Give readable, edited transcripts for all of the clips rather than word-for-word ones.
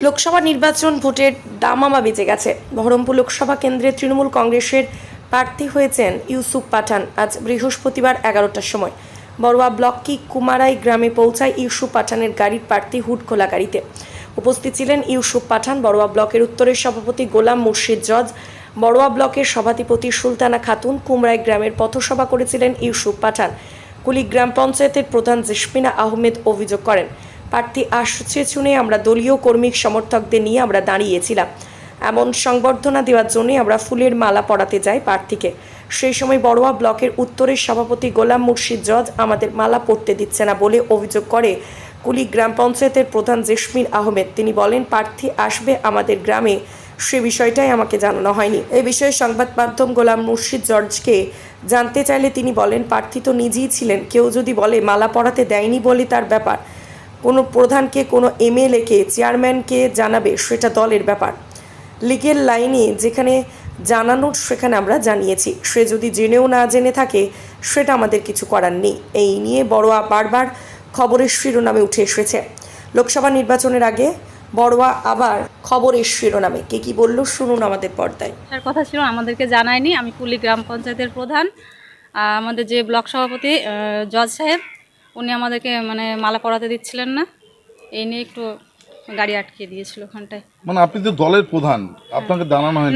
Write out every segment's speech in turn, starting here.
লোকসভা নির্বাচন ভোটের দামামা বেজে গেছে। বহরমপুর লোকসভা কেন্দ্রে তৃণমূল কংগ্রেসের প্রার্থী হয়েছেন ইউসুফ পাঠান। আজ বৃহস্পতিবার 11টার সময় বড়ুয়া ব্লক কি কুমারাই গ্রামে পৌঁছায় ইউসুফ পাঠানের গাড়ির প্রার্থী হুডখোলা গাড়িতে। উপস্থিত ছিলেন ইউসুফ পাঠান, বড়ুয়া ব্লকের উত্তরের সভাপতি গোলাম মুর্শিদ জজ, বড়ুয়া ব্লকের সভাধিপতি সুলতানা খাতুন। কুমরাই গ্রামের পথসভা করেছিলেন ইউসুফ পাঠান। কুলি গ্রাম পঞ্চায়েতের প্রধান জেসমিনা আহমেদ অভিযোগ করেন, প্রার্থী আসছে শুনে আমরা দলীয় কর্মী সমর্থকদের নিয়ে আমরা দাঁড়িয়েছিলাম। এমন সংবর্ধনা দেওয়ার জন্য আমরা ফুলের মালা পরাতে যাই প্রার্থীকে। সেই সময় বড়ুয়া ব্লকের উত্তরের সভাপতি গোলাম মুর্শিদ জজ আমাদের মালা পরতে দিচ্ছে না বলে অভিযোগ করে কুলি গ্রাম পঞ্চায়েতের প্রধান জেসমিন আহমেদ। তিনি বলেন, প্রার্থী আসবে আমাদের গ্রামে, সে বিষয়টাই আমাকে জানানো হয়নি। এই বিষয়ে সংবাদ মাধ্যম গোলাম মুর্শিদ জর্জকে জানতে চাইলে তিনি বলেন, প্রার্থী তো নিজেই ছিলেন, কেউ যদি বলে মালা পরাতে দেয়নি বলে তার ব্যাপার। কোনো প্রধানকে, কোনো এমএলএকে, চেয়ারম্যানকে জানাবে, সেটা দলের ব্যাপার। লিগেল লাইনে যেখানে জানানোর সেখানে আমরা জানিয়েছি। সে যদি জেনেও না জেনে থাকে সেটা আমাদের কিছু করার নেই। এই নিয়ে বড়ুয়া বারবার খবরের শিরোনামে উঠে এসেছে। লোকসভা নির্বাচনের আগে বড়ুয়া আবার খবরের শিরোনামে। কে কি বললো শুনুন আমাদের পর্দায়। তার কথা ছিল আমাদেরকে জানায়নি। আমি কুলি গ্রাম পঞ্চায়েতের প্রধান, আমাদের যে ব্লক সভাপতি জজ সাহেব, উনি আমাদেরকে মালা পরাতে দিচ্ছিলেন না। এই নিয়ে একটু গাড়ি আটকে দিয়েছিল ওখানটায়। আপনি তো দলের প্রধান, আপনাকে জানানো হয়নি?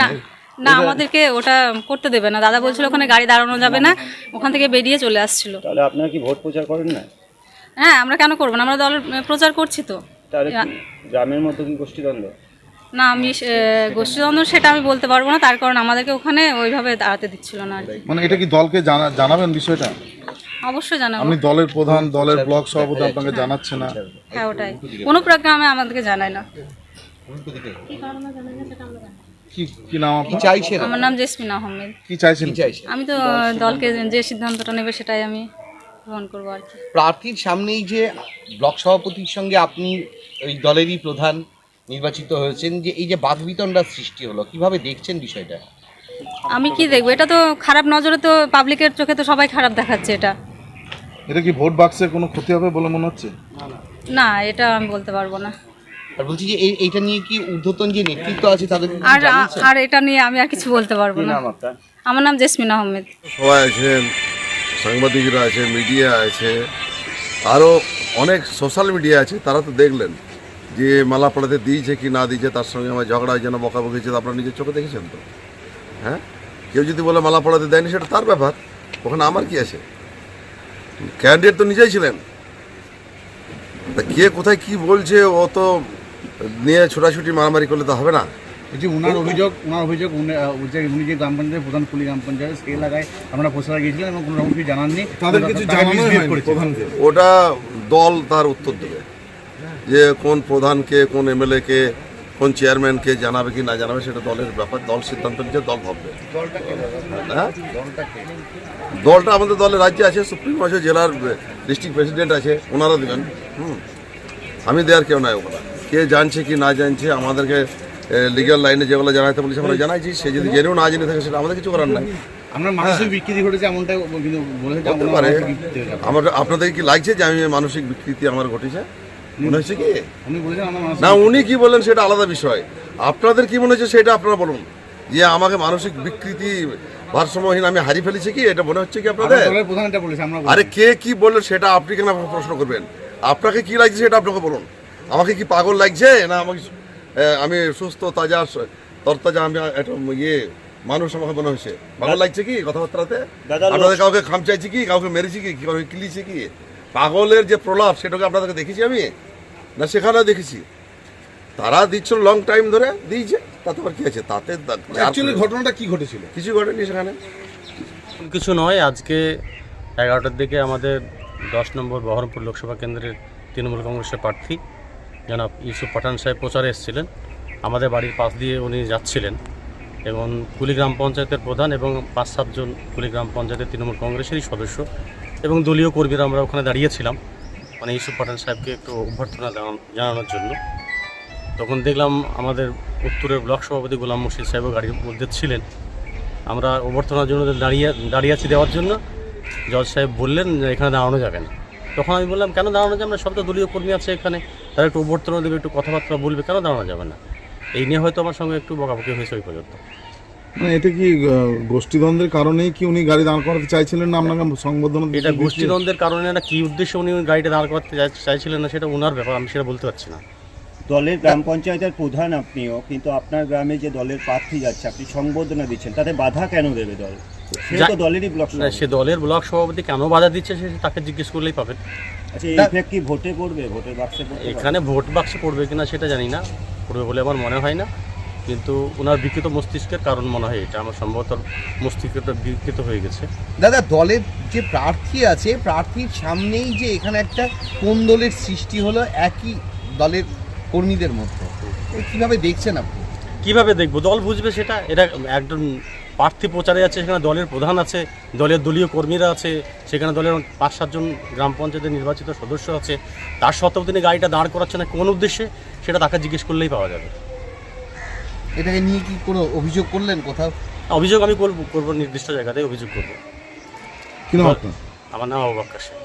না, আমাদেরকে ওটা করতে দেবে না। দাদা বলছিল ওখানে গাড়ি দাঁড়ানো যাবে না, ওখান থেকে বেরিয়ে চলে আসছিল। তাহলে আপনারা কি ভোট প্রচার করেন না? হ্যাঁ, আমরা কেন করবো না, আমরা দলের প্রচার করছি তো। তাহলে গ্রামের মধ্যে কি গোষ্ঠীদ্বন্দ্ব? না, আমি গোষ্ঠীদ্বন্দ্ব সেটা আমি বলতে পারবো না, তার কারণ আমাদেরকে ওখানে ওইভাবে দাঁড়াতে দিচ্ছিল না আর কি। এটা কি দলকে জানাবেন বিষয়টা? অবশ্যই জানাবো। আপনি দলের প্রধান, দলের ব্লক সভাপতি, আপনাকে জানাচ্ছে না? হ্যাঁ, ওটাই। কোনো প্রোগ্রামে আমাদেরকে জানায় না। কি নাম আপনার? আমার নাম জেসমিনা আহমেদ। কি চাইছেন? আমি তো দলকে যে সিদ্ধান্তটা নেবে সেটাই আমি গ্রহণ করবো আর কি। প্রার্থীর সামনেই যে ব্লক সভাপতির সঙ্গে আপনি ওই দলেরই প্রধান নির্বাচিত হয়েছেন, যে এই যে বাকবিতণ্ডার সৃষ্টি হলো, কিভাবে দেখছেন বিষয়টা? আমি কি দেখবো, এটা তো খারাপ নজরে, তো পাবলিকের চোখে তো সবাই খারাপ দেখাচ্ছে। এটা কি ভোট বাক্সের কোনো ক্ষতি হবে বলে মনে হচ্ছে? না, এটা আমি বলতে পারবো না। আর বলছি যে এইটা নিয়ে কি ঊর্ধ্বতন যে নেতৃত্ব আছে তাদের আর এটা নিয়ে আমি আর কিছু বলতে পারবো না। আমার নাম জেসমিনা আহমেদ। সবাই আছেন, সাংবাদিকরা আছে, মিডিয়া আছে, আরও অনেক সোশ্যাল মিডিয়া আছে, তারা তো দেখলেন যে মালা পড়াতে দিয়েছে কি না দিয়েছে, তার সঙ্গে আমার ঝগড়া হয়েছে না বকাবকি হয়েছে, আপনারা নিজের চোখে দেখেছেন তো। হ্যাঁ, কেউ যদি বলে মালা পড়াতে দেয়নি সেটা তার ব্যাপার, ওখানে আমার কি আছে? ক্যান্ডিডেট তো নিজেই ছিলেন। তা কে কোথায় কি বলছে ও তো নিয়ে ছোটাছুটি মারামারি করলে তো হবে না। ওনার অভিযোগ উনি যে গ্রাম পঞ্চায়েতের প্রধান, কুলি গ্রাম পঞ্চায়েত, সেই এলাকায় আমরা প্রচারে গিয়েছিলেন এবং কোনো রকম কিছু জানাননি, তাদের কিছু জানানো হয়নি প্রধানকে। ওটা দল তার উত্তর দেবে যে কোন প্রধানকে, কোন এমএলএকে, কোন চেয়ারম্যানকে জানাবে কি না জানাবে, সেটা দলের ব্যাপার। দল সিদ্ধান্ত নিচ্ছে, দল ভাববে। হ্যাঁ, দলটা আমাদের দলের রাজ্যে আছে, সুপ্রিম আছে, জেলার ডিস্ট্রিক্ট প্রেসিডেন্ট আছে, ওনারা দেবেন। আমি দেওয়ার কেউ নাই। ওগুলো কে জানছে কি না জানছে, আমাদেরকে লিগাল লাইনে যেগুলো জানাইতে বলেছে আমরা জানাইছি। সে যদি জেনেও না জেনে থাকে সেটা আমাদের কিছু করার নাই। আমরা মানসিক বিকৃতি ঘটেছে এমনটা কিন্তু বলেছে। আপনাদের কি লাগছে যে আমি মানসিক বিকৃতি আমার ঘটেছে? মনে হচ্ছে কি উনি বলেছেন না, উনি কি বলেন সেটা আলাদা বিষয়। আপনাদের কি মনে হচ্ছে সেটা আপনারা বলুন। যে আমাকে মানসিক বিকৃতি, ভারসাম্যহীন আমি হারিয়ে ফেলেছি কি, এটা মনে হচ্ছে কি আপনাদের? আরে কে কি বললেন সেটা আপনি কেন প্রশ্ন করবেন? আপনাকে কি লাগছে সেটা আপনাকে বলুন। আমাকে কি পাগল লাগছে না আমি সুস্থ তাজা তরতাজা, আমি একটা মানুষ আমাকে মনে হচ্ছে? পাগল লাগছে কি কথাবার্তাতে? আপনাদের কাউকে খামচাইছি কি, কাউকে মেরেছি কি, কাউকে কিলিয়েছি কি? পাগলের যে প্রলাপ সেটাকে আপনাদেরকে দেখেছি আমি না, সেখানে দেখেছি। তারা দিচ্ছিল লং টাইম ধরে দিয়েছে, তাতে আবার কি আছে? তাতে ঘটনাটা কি ঘটেছিল? কিছু ঘটেনি সেখানে। কিছু নয়, আজকে 11টার দিকে আমাদের 10 নম্বর বহরমপুর লোকসভা কেন্দ্রের তৃণমূল কংগ্রেসের প্রার্থী জনাব ইউসুফ পাঠান সাহেব প্রচারে এসেছিলেন। আমাদের বাড়ির পাশ দিয়ে উনি যাচ্ছিলেন এবং কুলি গ্রাম পঞ্চায়েতের প্রধান এবং 5-7 জন কুলি গ্রাম পঞ্চায়েতের তৃণমূল কংগ্রেসেরই সদস্য এবং দলীয় কর্মীরা আমরা ওখানে দাঁড়িয়েছিলাম ইউসুফ পাঠান সাহেবকে একটু অভ্যর্থনা জানানোর জন্য। তখন দেখলাম আমাদের উত্তরের ব্লক সভাপতি গোলাম মুর্শিদ সাহেবও গাড়ির মধ্যে ছিলেন। আমরা অভ্যর্থনার জন্য দাঁড়িয়ে আছি দেওয়ার জন্য। জজ সাহেব বললেন যে এখানে দাঁড়ানো যাবে না। তখন আমি বললাম কেন দাঁড়ানো যাবে না, সব তো দলীয় কর্মী আছে এখানে, তারা একটু অভ্যর্থনা দেবে, একটু কথাবার্তা বলবে, কেন দাঁড়ানো যাবে না। এই নিয়ে হয়তো আমার সঙ্গে একটু বকাবকি হয়েছে ওই পর্যন্ত। মানে এটা কি গোষ্ঠীদ্বন্দ্বের কারণেই কি উনি গাড়ি দাঁড় করাতে চাইছিলেন না আপনাকে সংবর্ধনা দিতে? এটা গোষ্ঠীদ্বন্দ্বের কারণে না, কী উদ্দেশ্যে উনি গাড়িটা দাঁড় করাতে চাইছিলেন না সেটা ওনার ব্যাপার, আমি সেটা বলতে পারছি না। দলের গ্রাম পঞ্চায়েতের প্রধান আপনিও, কিন্তু আপনার গ্রামে যে দলের প্রার্থী যাচ্ছে আপনি সংবর্ধনা দিচ্ছেন, তাতে বাধা কেন দেবে দল? সে তো দলেরই ব্লক না, সভাপতি। সে দলের ব্লক সভাপতি কেন বাধা দিচ্ছে সে তাকে জিজ্ঞেস করলেই পাবেন। আচ্ছা, এই ইফেক্ট কি ভোটে পড়বে, ভোটের বাক্সে পড়বে? এখানে ভোট বাক্সে পড়বে কিনা সেটা জানি না, পড়বে বলে আমার মনে হয় না, কিন্তু ওনার বিকৃত মস্তিষ্কের কারণ মনে হয় এটা, আমার সম্ভবত মস্তিষ্কটা বিকৃত হয়ে গেছে। দাদা, দলের যে প্রার্থী আছে, প্রার্থীর সামনেই যে এখানে একটা কোন্দলের সৃষ্টি হলো একই দলের কর্মীদের মধ্যে, কিভাবে দেখছেন আপনি? কিভাবে দেখবো, দল বুঝবে সেটা। এটা একজন প্রার্থী প্রচারে আছে, সেখানে দলের প্রধান আছে, দলের দলীয় কর্মীরা আছে, সেখানে দলের 5-7 জন গ্রাম পঞ্চায়েতের নির্বাচিত সদস্য আছে, তার সত্ত্বেও তিনি গাড়িটা দাঁড় করাচ্ছেন না কোন উদ্দেশ্যে সেটা তাকে জিজ্ঞেস করলেই পাওয়া যাবে। এটাকে নিয়ে কি কোনো অভিযোগ করলেন কোথাও? অভিযোগ আমি করবো নির্দিষ্ট জায়গাতে অভিযোগ করবো। কি নাম আপনার? আমার নাম আবু বক্কর শেখ।